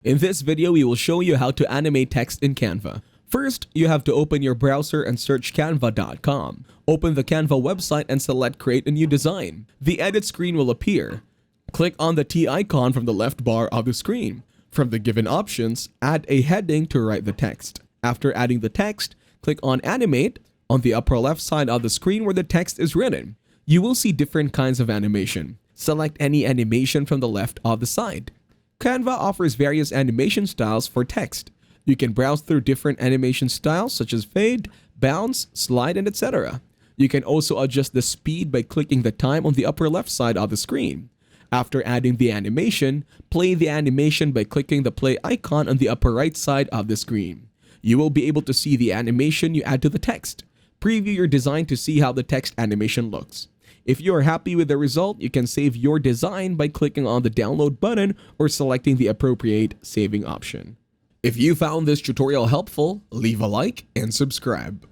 In this video, we will show you how to animate text in Canva. First, you have to open your browser and search canva.com. Open the Canva website and select Create a New Design. The edit screen will appear. Click on the T icon from the left bar of the screen. From the given options, add a heading to write the text. After adding the text, click on Animate on the upper left side of the screen where the text is written. You will see different kinds of animation. Select any animation from the left of the side. Canva offers various animation styles for text. You can browse through different animation styles such as fade, bounce, slide, and etc. You can also adjust the speed by clicking the time on the upper left side of the screen. After adding the animation, play the animation by clicking the play icon on the upper right side of the screen. You will be able to see the animation you add to the text. Preview your design to see how the text animation looks. If you are happy with the result, you can save your design by clicking on the download button or selecting the appropriate saving option. If you found this tutorial helpful, leave a like and subscribe.